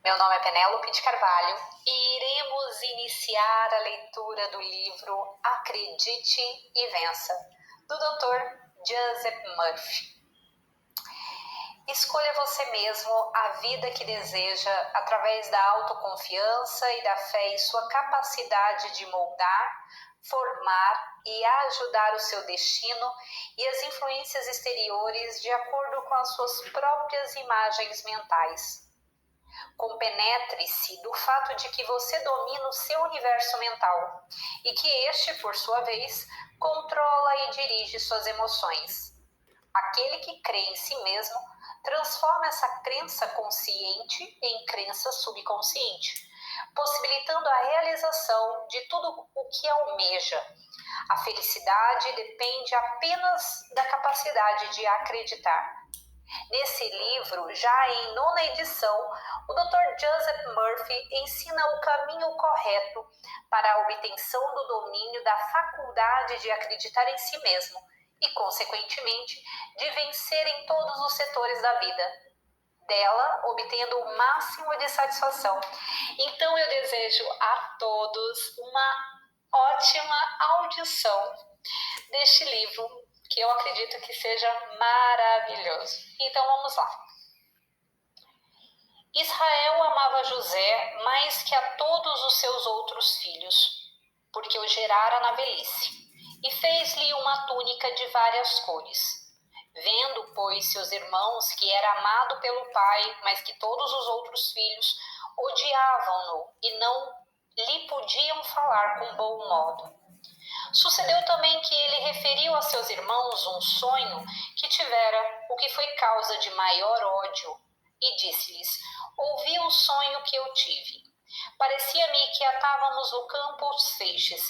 Meu nome é Penélope de Carvalho e iremos iniciar a leitura do livro Acredite e Vença, do Dr. Joseph Murphy. Escolha você mesmo a vida que deseja através da autoconfiança e da fé em sua capacidade de moldar, formar e ajudar o seu destino e as influências exteriores de acordo com as suas próprias imagens mentais. Compenetre-se do fato de que você domina o seu universo mental e que este, por sua vez, controla e dirige suas emoções. Aquele que crê em si mesmo transforma essa crença consciente em crença subconsciente, possibilitando a realização de tudo o que almeja. A felicidade depende apenas da capacidade de acreditar. Nesse livro, já em 9ª edição, o Dr. Joseph Murphy ensina o caminho correto para a obtenção do domínio da faculdade de acreditar em si mesmo e, consequentemente, de vencer em todos os setores da vida, dela obtendo o máximo de satisfação. Então eu desejo a todos uma ótima audição deste livro, que eu acredito que seja maravilhoso. Então vamos lá. Israel amava José mais que a todos os seus outros filhos, porque o gerara na velhice, e fez-lhe uma túnica de várias cores. Vendo, pois, seus irmãos que era amado pelo pai, mas que todos os outros filhos odiavam-no e não lhe podiam falar com bom modo. Sucedeu também que ele referiu a seus irmãos um sonho que tivera, o que foi causa de maior ódio, e disse-lhes: ouvi o sonho que eu tive. Parecia-me que atávamos no campo os feixes,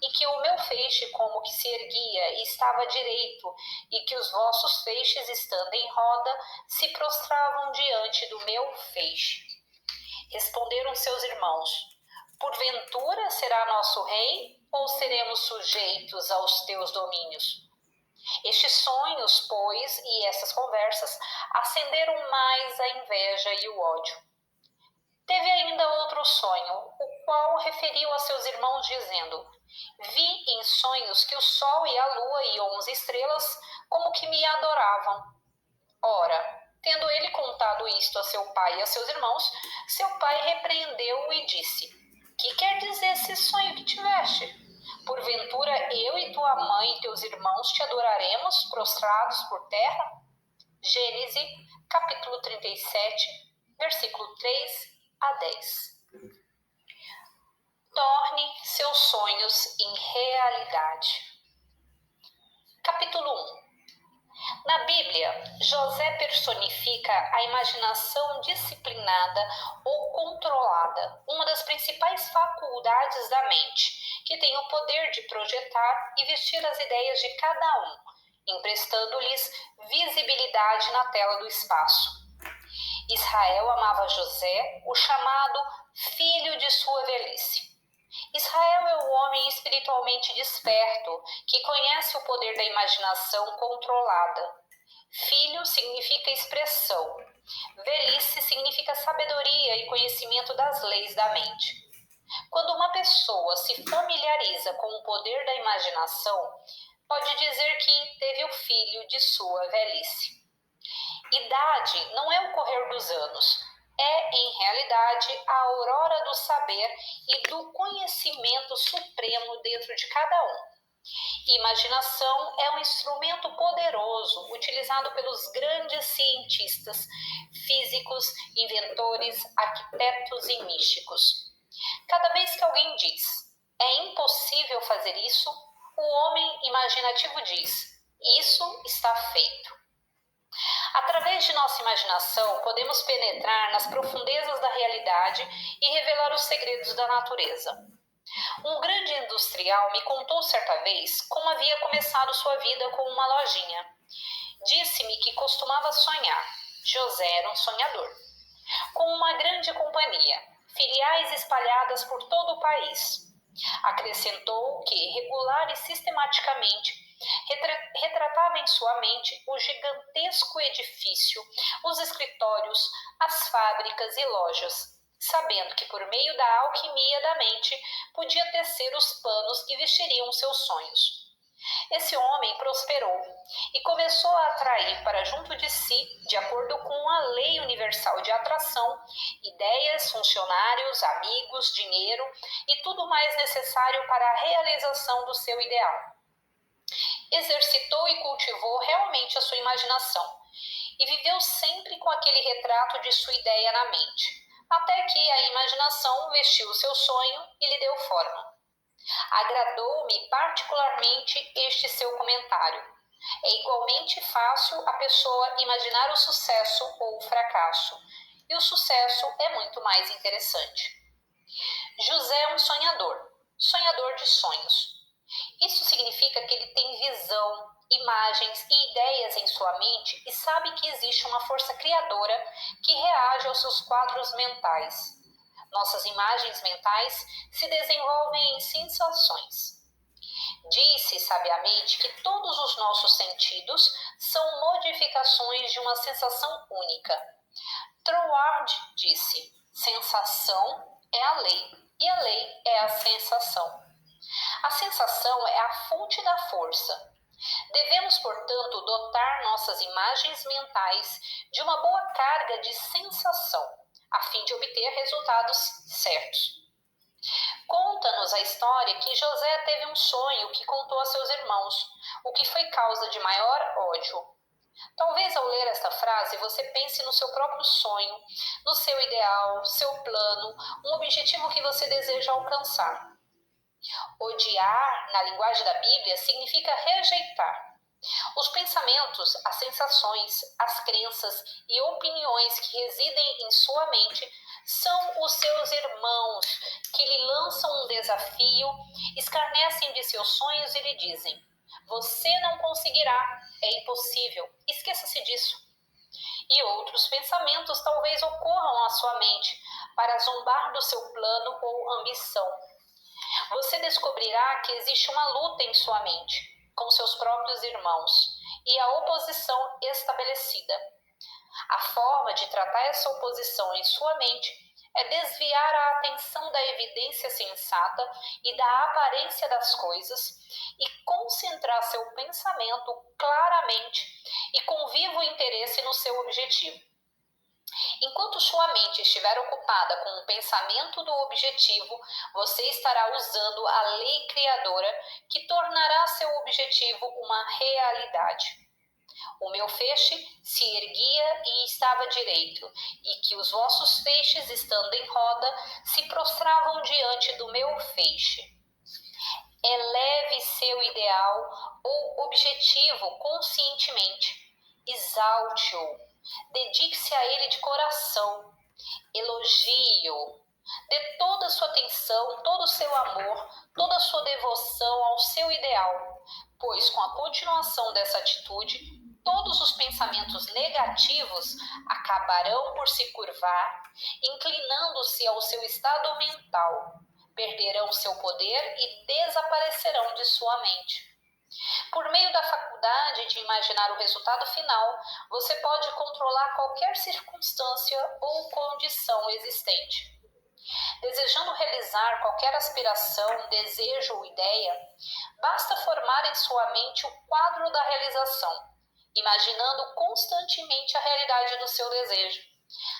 e que o meu feixe como que se erguia e estava direito, e que os vossos feixes, estando em roda, se prostravam diante do meu feixe. Responderam seus irmãos: porventura será nosso rei, ou seremos sujeitos aos teus domínios? Estes sonhos, pois, e essas conversas acenderam mais a inveja e o ódio. Teve ainda outro sonho, o qual referiu a seus irmãos, dizendo: vi em sonhos que o sol e a lua e 11 estrelas como que me adoravam. Ora, tendo ele contado isto a seu pai e a seus irmãos, seu pai repreendeu-o e disse: que quer dizer esse sonho que tiveste? Porventura eu e tua mãe e teus irmãos te adoraremos prostrados por terra? Gênesis, capítulo 37, versículo 3 a 10. Torne seus sonhos em realidade. Capítulo 1. Na Bíblia, José personifica a imaginação disciplinada ou controlada, uma das principais faculdades da mente, que tem o poder de projetar e vestir as ideias de cada um, emprestando-lhes visibilidade na tela do espaço. Israel amava José, o chamado filho de sua velhice. Israel é o homem espiritualmente desperto, que conhece o poder da imaginação controlada. Filho significa expressão. Velhice significa sabedoria e conhecimento das leis da mente. Quando uma pessoa se familiariza com o poder da imaginação, pode dizer que teve o filho de sua velhice. Idade não é o correr dos anos, é, em realidade, a aurora do saber e do conhecimento supremo dentro de cada um. Imaginação é um instrumento poderoso utilizado pelos grandes cientistas, físicos, inventores, arquitetos e místicos. Cada vez que alguém diz, é impossível fazer isso, o homem imaginativo diz, isso está feito. Através de nossa imaginação, podemos penetrar nas profundezas da realidade e revelar os segredos da natureza. Um grande industrial me contou certa vez como havia começado sua vida com uma lojinha. Disse-me que costumava sonhar. José era um sonhador. Com uma grande companhia, filiais espalhadas por todo o país. Acrescentou que, regular e sistematicamente, retratava em sua mente o gigantesco edifício, os escritórios, as fábricas e lojas. sabendo que por meio da alquimia da mente podia tecer os panos que vestiriam seus sonhos. Esse homem prosperou e começou a atrair para junto de si, de acordo com a lei universal de atração, ideias, funcionários, amigos, dinheiro e tudo mais necessário para a realização do seu ideal. Exercitou e cultivou realmente a sua imaginação e viveu sempre com aquele retrato de sua ideia na mente, até que a imaginação vestiu o seu sonho e lhe deu forma. Agradou-me particularmente este seu comentário. É igualmente fácil a pessoa imaginar o sucesso ou o fracasso, e o sucesso é muito mais interessante. José é um sonhador de sonhos. Isso significa que ele tem visão, imagens e ideias em sua mente e sabe que existe uma força criadora que reage aos seus quadros mentais. Nossas imagens mentais se desenvolvem em sensações. Disse sabiamente que todos os nossos sentidos são modificações de uma sensação única. Troward disse: sensação é a lei, e a lei é a sensação. A sensação é a fonte da força. Devemos, portanto, dotar nossas imagens mentais de uma boa carga de sensação, a fim de obter resultados certos. Conta-nos a história que José teve um sonho que contou a seus irmãos, o que foi causa de maior ódio. Talvez ao ler esta frase você pense no seu próprio sonho, no seu ideal, seu plano, um objetivo que você deseja alcançar. Odiar, na linguagem da Bíblia, significa rejeitar. Os pensamentos, as sensações, as crenças e opiniões que residem em sua mente são os seus irmãos que lhe lançam um desafio, escarnecem de seus sonhos e lhe dizem: você não conseguirá, é impossível, esqueça-se disso. E outros pensamentos talvez ocorram à sua mente para zombar do seu plano ou ambição. Você descobrirá que existe uma luta em sua mente com seus próprios irmãos e a oposição estabelecida. A forma de tratar essa oposição em sua mente é desviar a atenção da evidência sensata e da aparência das coisas e concentrar seu pensamento claramente e com vivo interesse no seu objetivo. Enquanto sua mente estiver ocupada com o pensamento do objetivo, você estará usando a lei criadora que tornará seu objetivo uma realidade. O meu feixe se erguia e estava direito, e que os vossos feixes, estando em roda, se prostravam diante do meu feixe. Eleve seu ideal ou objetivo conscientemente. Exalte-o. Dedique-se a ele de coração. Elogie-o. Dê toda a sua atenção, todo o seu amor, toda a sua devoção ao seu ideal, pois com a continuação dessa atitude, todos os pensamentos negativos acabarão por se curvar, inclinando-se ao seu estado mental, perderão seu poder e desaparecerão de sua mente. Por meio da faculdade de imaginar o resultado final, você pode controlar qualquer circunstância ou condição existente. Desejando realizar qualquer aspiração, desejo ou ideia, basta formar em sua mente o quadro da realização, imaginando constantemente a realidade do seu desejo.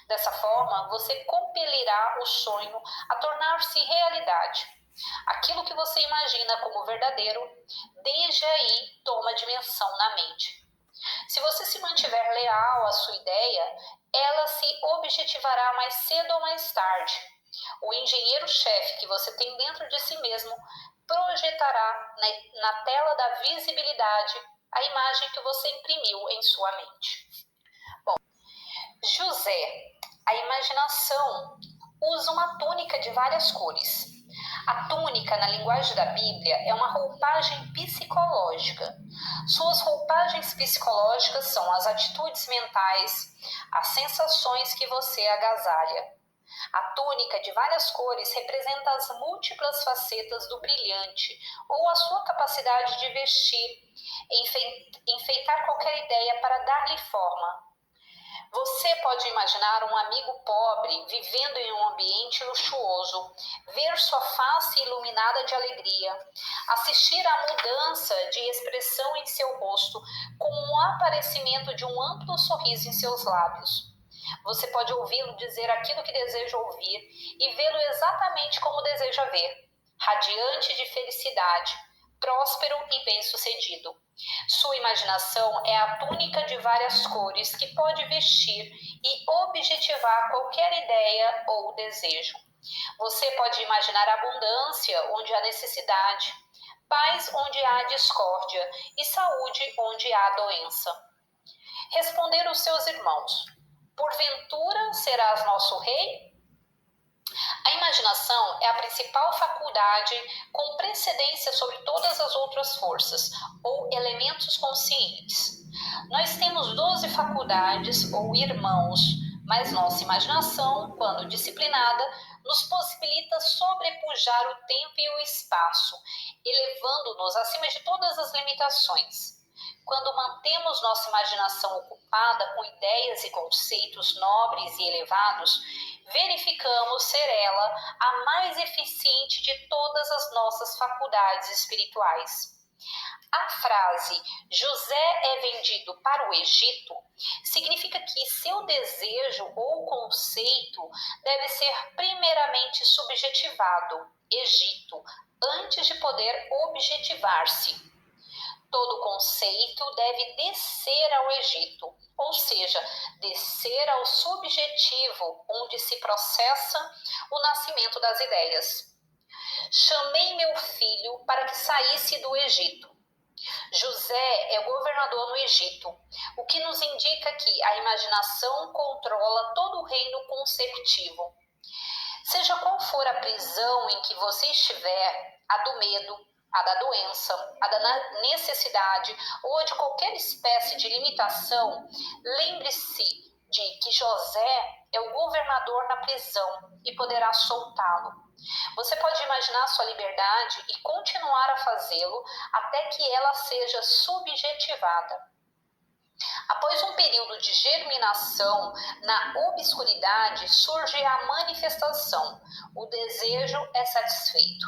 Dessa forma, você compelirá o sonho a tornar-se realidade. Aquilo que você imagina como verdadeiro, desde aí toma dimensão na mente. Se você se mantiver leal à sua ideia, ela se objetivará mais cedo ou mais tarde. O engenheiro-chefe que você tem dentro de si mesmo projetará na tela da visibilidade a imagem que você imprimiu em sua mente. Bom, José, a imaginação, usa uma túnica de várias cores. A túnica, na linguagem da Bíblia, é uma roupagem psicológica. Suas roupagens psicológicas são as atitudes mentais, as sensações que você agasalha. A túnica de várias cores representa as múltiplas facetas do brilhante ou a sua capacidade de vestir, enfeitar qualquer ideia para dar-lhe forma. Você pode imaginar um amigo pobre vivendo em um ambiente luxuoso, ver sua face iluminada de alegria, assistir à mudança de expressão em seu rosto com o aparecimento de um amplo sorriso em seus lábios. Você pode ouvi-lo dizer aquilo que deseja ouvir e vê-lo exatamente como deseja ver, radiante de felicidade, próspero e bem-sucedido. Sua imaginação é a túnica de várias cores que pode vestir e objetivar qualquer ideia ou desejo. Você pode imaginar abundância onde há necessidade, paz onde há discórdia e saúde onde há doença. Responder os seus irmãos: porventura serás nosso rei? A imaginação é a principal faculdade com precedência sobre todas as outras forças ou elementos conscientes. Nós temos 12 faculdades ou irmãos, mas nossa imaginação, quando disciplinada, nos possibilita sobrepujar o tempo e o espaço, elevando-nos acima de todas as limitações. Quando mantemos nossa imaginação ocupada com ideias e conceitos nobres e elevados, verificamos ser ela a mais eficiente de todas as nossas faculdades espirituais. A frase José é vendido para o Egito significa que seu desejo ou conceito deve ser primeiramente subjetivado, Egito, antes de poder objetivar-se. Todo conceito deve descer ao Egito, ou seja, descer ao subjetivo, onde se processa o nascimento das ideias. Chamei meu filho para que saísse do Egito. José é o governador no Egito, o que nos indica que a imaginação controla todo o reino conceptivo. Seja qual for a prisão em que você estiver, a do medo, a da doença, a da necessidade ou de qualquer espécie de limitação, lembre-se de que José é o governador na prisão e poderá soltá-lo. Você pode imaginar sua liberdade e continuar a fazê-lo até que ela seja subjetivada. Após um período de germinação, na obscuridade surge a manifestação. O desejo é satisfeito.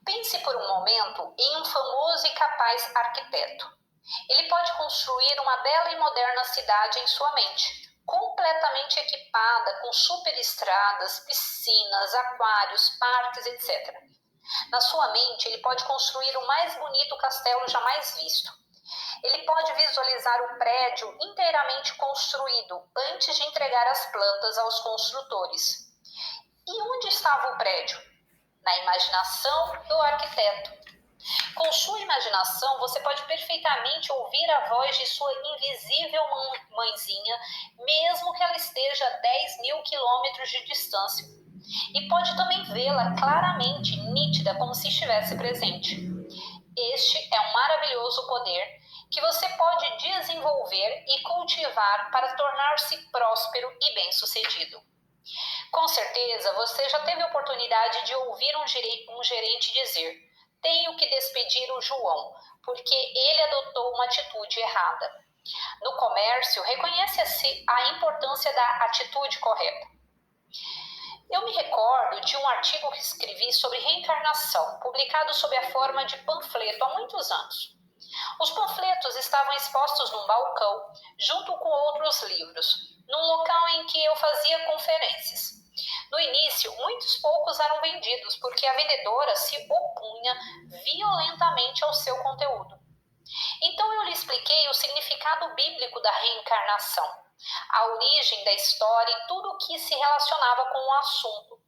Pense por um momento em um famoso e capaz arquiteto. Ele pode construir uma bela e moderna cidade em sua mente, completamente equipada com superestradas, piscinas, aquários, parques, etc. Na sua mente, ele pode construir o mais bonito castelo jamais visto. Ele pode visualizar o prédio inteiramente construído antes de entregar as plantas aos construtores. E onde estava o prédio? Na imaginação do arquiteto. Com sua imaginação, você pode perfeitamente ouvir a voz de sua invisível mãezinha, mesmo que ela esteja a 10.000 quilômetros de distância. E pode também vê-la claramente, nítida, como se estivesse presente. Este é um maravilhoso poder que você pode desenvolver e cultivar para tornar-se próspero e bem-sucedido. Com certeza, você já teve a oportunidade de ouvir um gerente dizer: tenho que despedir o João, porque ele adotou uma atitude errada. No comércio, reconhece-se a importância da atitude correta. Eu me recordo de um artigo que escrevi sobre reencarnação, publicado sob a forma de panfleto há muitos anos. Os panfletos estavam expostos num balcão, junto com outros livros, num local em que eu fazia conferências. No início, muitos poucos eram vendidos, porque a vendedora se opunha violentamente ao seu conteúdo. Então eu lhe expliquei o significado bíblico da reencarnação, a origem da história e tudo o que se relacionava com o assunto.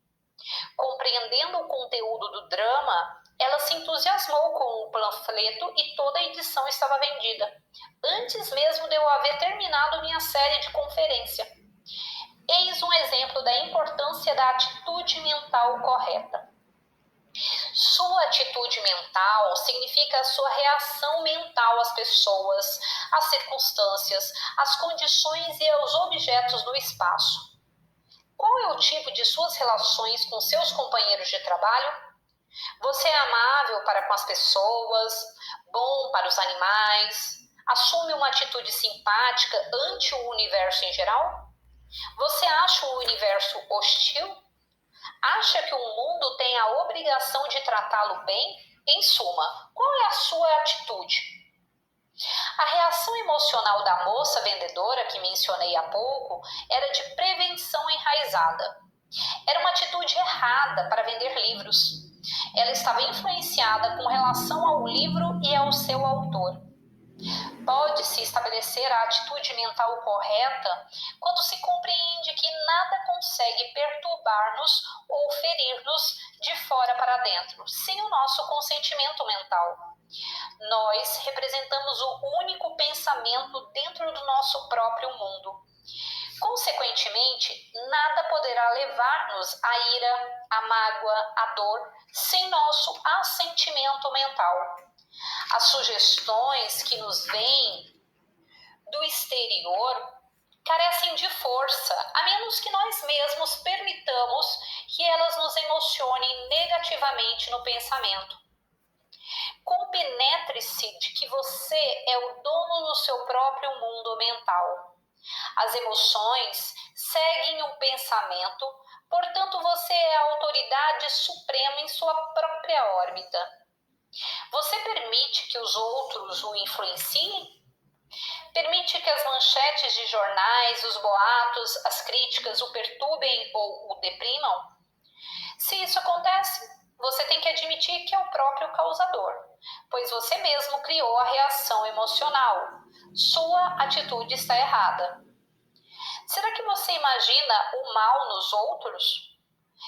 Compreendendo o conteúdo do drama, ela se entusiasmou com o panfleto e toda a edição estava vendida, antes mesmo de eu haver terminado minha série de conferência. Eis um exemplo da importância da atitude mental correta. Sua atitude mental significa a sua reação mental às pessoas, às circunstâncias, às condições e aos objetos do espaço. Qual é o tipo de suas relações com seus companheiros de trabalho? Você é amável para com as pessoas, bom para os animais, Assume uma atitude simpática ante o universo em geral? Você acha o universo hostil? Acha que o mundo tem a obrigação de tratá-lo bem? Em suma, qual é a sua atitude? A reação emocional da moça vendedora que mencionei há pouco era de prevenção enraizada. Era uma atitude errada para vender livros. Ela estava influenciada com relação ao livro e ao seu autor. Pode-se estabelecer a atitude mental correta quando se compreende que nada consegue perturbar-nos ou ferir-nos de fora para dentro, sem o nosso consentimento mental. Nós representamos o único pensamento dentro do nosso próprio mundo. Consequentemente, nada poderá levar-nos à ira, à mágoa, à dor, sem nosso assentimento mental. As sugestões que nos vêm do exterior carecem de força, a menos que nós mesmos permitamos que elas nos emocionem negativamente no pensamento. Compenetre-se de que você é o dono do seu próprio mundo mental. As emoções seguem o pensamento, portanto você é a autoridade suprema em sua própria órbita. Você permite que os outros o influenciem? Permite que as manchetes de jornais, os boatos, as críticas o perturbem ou o deprimam? Se isso acontece, você tem que admitir que é o próprio causador, pois você mesmo criou a reação emocional. Sua atitude está errada. Será que você imagina o mal nos outros?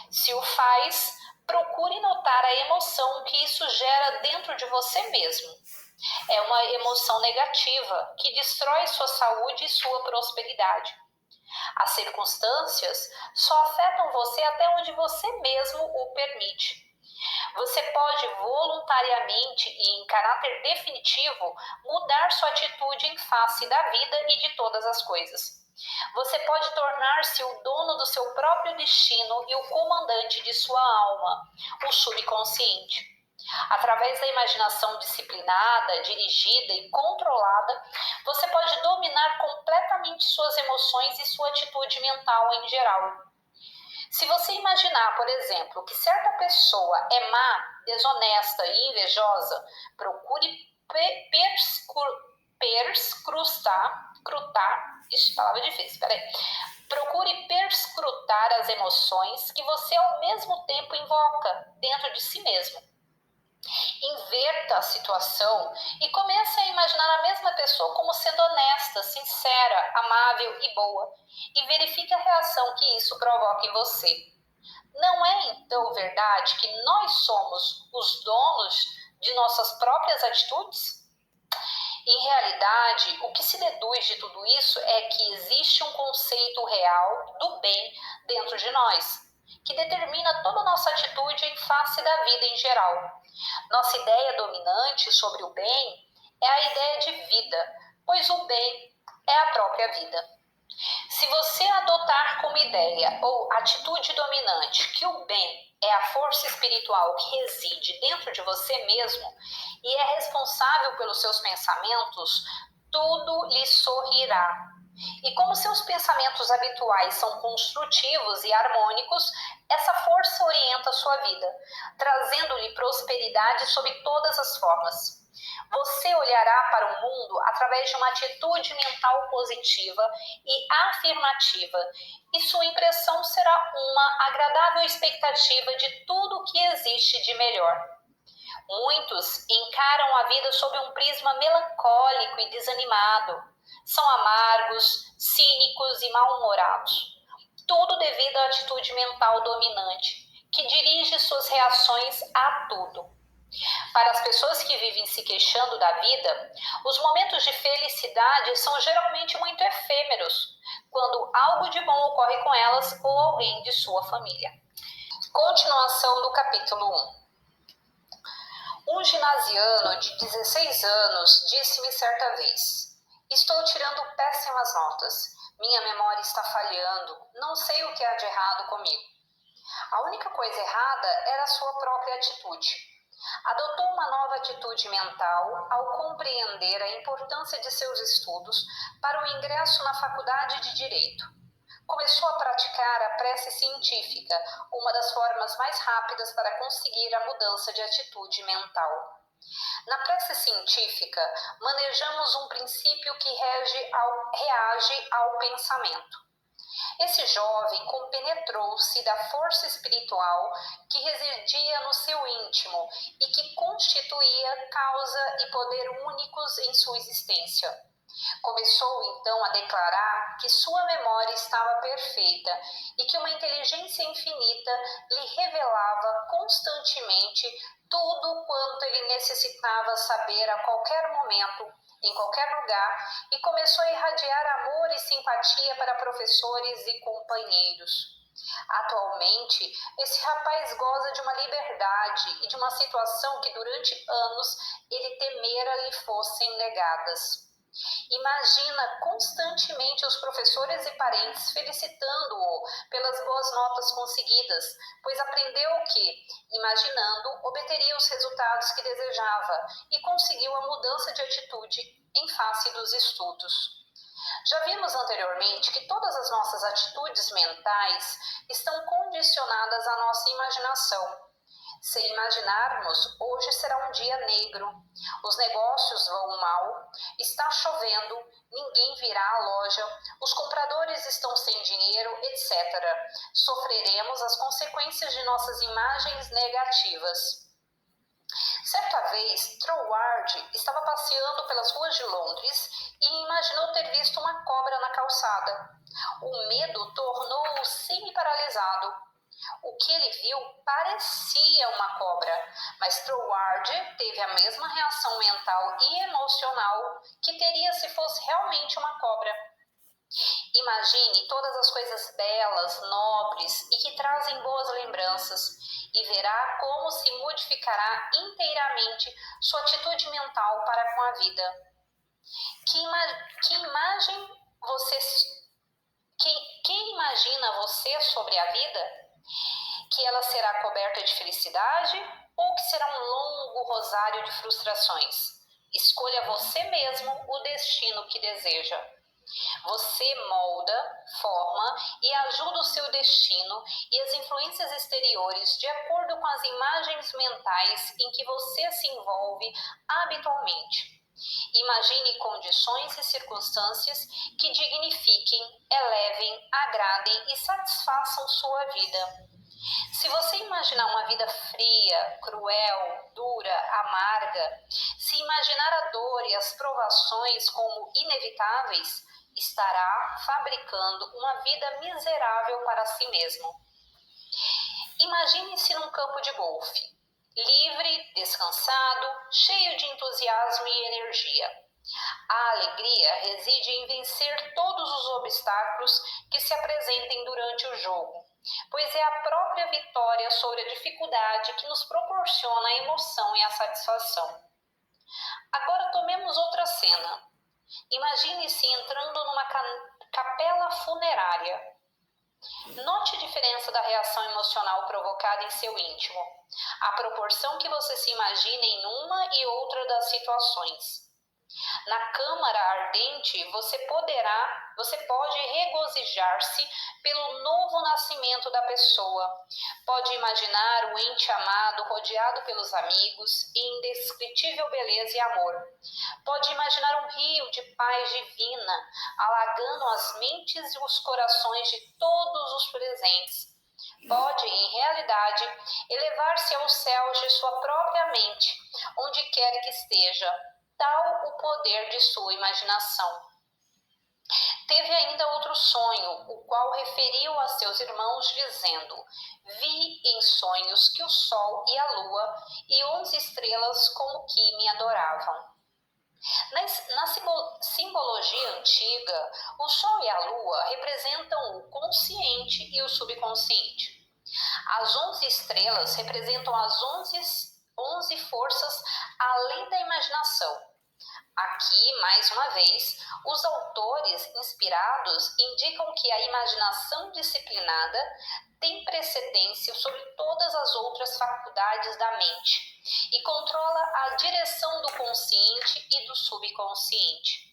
Se o faz, procure notar a emoção que isso gera dentro de você mesmo. É uma emoção negativa que destrói sua saúde e sua prosperidade. As circunstâncias só afetam você até onde você mesmo o permite. Você pode voluntariamente e em caráter definitivo mudar sua atitude em face da vida e de todas as coisas. Você pode tornar-se o dono do seu próprio destino e o comandante de sua alma, o subconsciente. Através da imaginação disciplinada, dirigida e controlada, você pode dominar completamente suas emoções e sua atitude mental em geral. Se você imaginar, por exemplo, que certa pessoa é má, desonesta e invejosa, procure Procure perscrutar as emoções que você ao mesmo tempo invoca dentro de si mesmo. Inverta a situação e comece a imaginar a mesma pessoa como sendo honesta, sincera, amável e boa, e verifique a reação que isso provoca em você. Não é então verdade que nós somos os donos de nossas próprias atitudes? Em realidade, o que se deduz de tudo isso é que existe um conceito real do bem dentro de nós, que determina toda a nossa atitude em face da vida em geral. Nossa ideia dominante sobre o bem é a ideia de vida, pois o bem é a própria vida. Se você adotar como ideia ou atitude dominante que o bem é a força espiritual que reside dentro de você mesmo e é responsável pelos seus pensamentos, tudo lhe sorrirá. E como seus pensamentos habituais são construtivos e harmônicos, essa força orienta a sua vida, trazendo-lhe prosperidade sob todas as formas. Você olhará para o mundo através de uma atitude mental positiva e afirmativa, e sua impressão será uma agradável expectativa de tudo o que existe de melhor. Muitos encaram a vida sob um prisma melancólico e desanimado. São amargos, cínicos e mal-humorados. Tudo devido à atitude mental dominante, que dirige suas reações a tudo. Para as pessoas que vivem se queixando da vida, os momentos de felicidade são geralmente muito efêmeros, quando algo de bom ocorre com elas ou alguém de sua família. Continuação do capítulo 1. Um ginasiano de 16 anos disse-me certa vez: estou tirando péssimas notas, minha memória está falhando, não sei o que há de errado comigo. A única coisa errada era a sua própria atitude. Adotou uma nova atitude mental ao compreender a importância de seus estudos para o ingresso na faculdade de Direito. Começou a praticar a prece científica, uma das formas mais rápidas para conseguir a mudança de atitude mental. Na prece científica, manejamos um princípio que reage ao pensamento. Esse jovem compenetrou-se da força espiritual que residia no seu íntimo e que constituía causa e poder únicos em sua existência. Começou então a declarar que sua memória estava perfeita e que uma inteligência infinita lhe revelava constantemente tudo quanto ele necessitava saber a qualquer momento, em qualquer lugar, e começou a irradiar amor e simpatia para professores e companheiros. Atualmente, esse rapaz goza de uma liberdade e de uma situação que durante anos ele temera lhe fossem negadas. Imagina constantemente os professores e parentes felicitando-o pelas boas notas conseguidas, pois aprendeu que, imaginando, obteria os resultados que desejava e conseguiu a mudança de atitude em face dos estudos. Já vimos anteriormente que todas as nossas atitudes mentais estão condicionadas à nossa imaginação. Se imaginarmos, hoje será um dia negro, os negócios vão mal, está chovendo, ninguém virá à loja, os compradores estão sem dinheiro, etc. Sofreremos as consequências de nossas imagens negativas. Certa vez, Troward estava passeando pelas ruas de Londres e imaginou ter visto uma cobra na calçada. O medo tornou-o semi-paralisado. O que ele viu parecia uma cobra, mas Troward teve a mesma reação mental e emocional que teria se fosse realmente uma cobra. Imagine todas as coisas belas, nobres e que trazem boas lembranças e verá como se modificará inteiramente sua atitude mental para com a vida. Quem imagina você sobre a vida? Que ela será coberta de felicidade ou que será um longo rosário de frustrações? Escolha você mesmo o destino que deseja. Você molda, forma e ajuda o seu destino e as influências exteriores de acordo com as imagens mentais em que você se envolve habitualmente. Imagine condições e circunstâncias que dignifiquem, elevem, agradem e satisfaçam sua vida. Se você imaginar uma vida fria, cruel, dura, amarga, se imaginar a dor e as provações como inevitáveis, estará fabricando uma vida miserável para si mesmo. Imagine-se num campo de golfe, livre, descansado, cheio de entusiasmo e energia. A alegria reside em vencer todos os obstáculos que se apresentem durante o jogo, pois é a própria vitória sobre a dificuldade que nos proporciona a emoção e a satisfação. Agora tomemos outra cena. Imagine-se entrando numa capela funerária. Note a diferença da reação emocional provocada em seu íntimo, a proporção que você se imagina em uma e outra das situações. Na câmara ardente, você pode regozijar-se pelo novo nascimento da pessoa. Pode imaginar o ente amado rodeado pelos amigos em indescritível beleza e amor. Pode imaginar um rio de paz divina, alagando as mentes e os corações de todos os presentes. Pode, em realidade, elevar-se aos céus de sua própria mente, onde quer que esteja, tal o poder de sua imaginação. Teve ainda outro sonho, o qual referiu a seus irmãos, dizendo: vi em sonhos que o sol e a lua e 11 estrelas como que me adoravam. Na simbologia antiga, o sol e a lua representam o consciente e o subconsciente. As 11 estrelas representam as 11 forças além da imaginação. Aqui, mais uma vez, os autores inspirados indicam que a imaginação disciplinada tem precedência sobre todas as outras faculdades da mente e controla a direção do consciente e do subconsciente.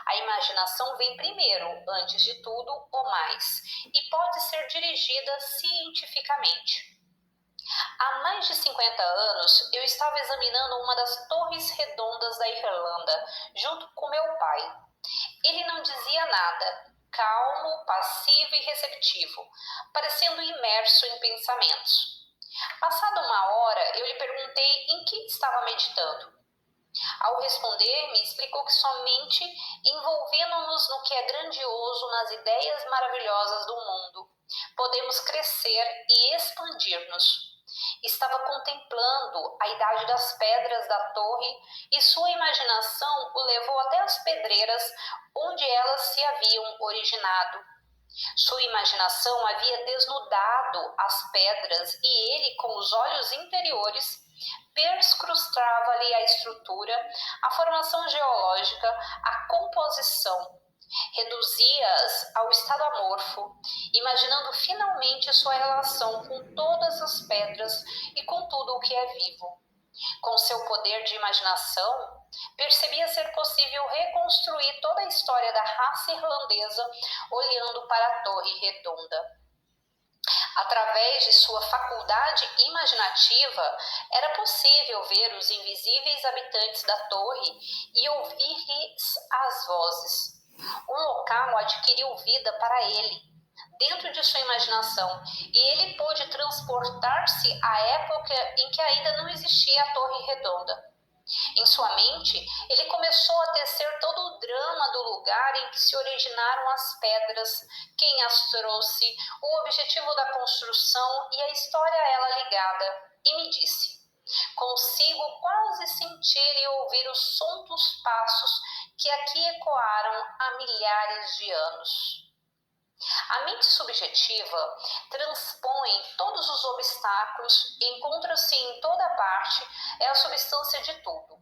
A imaginação vem primeiro, antes de tudo, ou mais, e pode ser dirigida cientificamente. Há mais de 50 anos, eu estava examinando uma das torres redondas da Irlanda, junto com meu pai. Ele não dizia nada, calmo, passivo e receptivo, parecendo imerso em pensamentos. Passada uma hora, eu lhe perguntei em que estava meditando. Ao responder, me explicou que somente envolvendo-nos no que é grandioso, nas ideias maravilhosas do mundo, podemos crescer e expandir-nos. Estava contemplando a idade das pedras da torre e sua imaginação o levou até as pedreiras onde elas se haviam originado. Sua imaginação havia desnudado as pedras e ele, com os olhos interiores, perscrutava-lhe a estrutura, a formação geológica, a composição. Reduzia-as ao estado amorfo, imaginando finalmente sua relação com todas as pedras e com tudo o que é vivo. Com seu poder de imaginação, percebia ser possível reconstruir toda a história da raça irlandesa olhando para a Torre Redonda. Através de sua faculdade imaginativa, era possível ver os invisíveis habitantes da torre e ouvir-lhes as vozes. O local adquiriu vida para ele, dentro de sua imaginação, e ele pôde transportar-se à época em que ainda não existia a Torre Redonda. Em sua mente, ele começou a tecer todo o drama do lugar em que se originaram as pedras, quem as trouxe, o objetivo da construção e a história a ela ligada, e me disse: consigo quase sentir e ouvir o som dos passos que aqui ecoaram há milhares de anos. A mente subjetiva transpõe todos os obstáculos, encontra-se em toda parte, é a substância de tudo.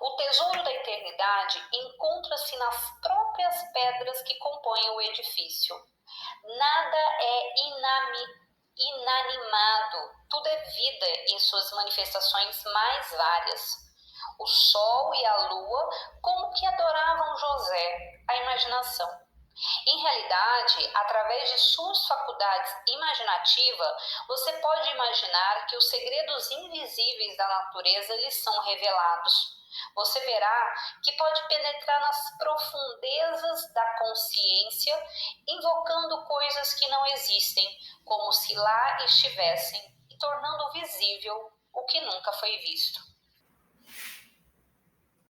O tesouro da eternidade encontra-se nas próprias pedras que compõem o edifício. Nada é inanimado, tudo é vida em suas manifestações mais várias. O sol e a lua, como que adoravam José, a imaginação. Em realidade, através de suas faculdades imaginativas, você pode imaginar que os segredos invisíveis da natureza lhes são revelados. Você verá que pode penetrar nas profundezas da consciência, invocando coisas que não existem, como se lá estivessem, e tornando visível o que nunca foi visto.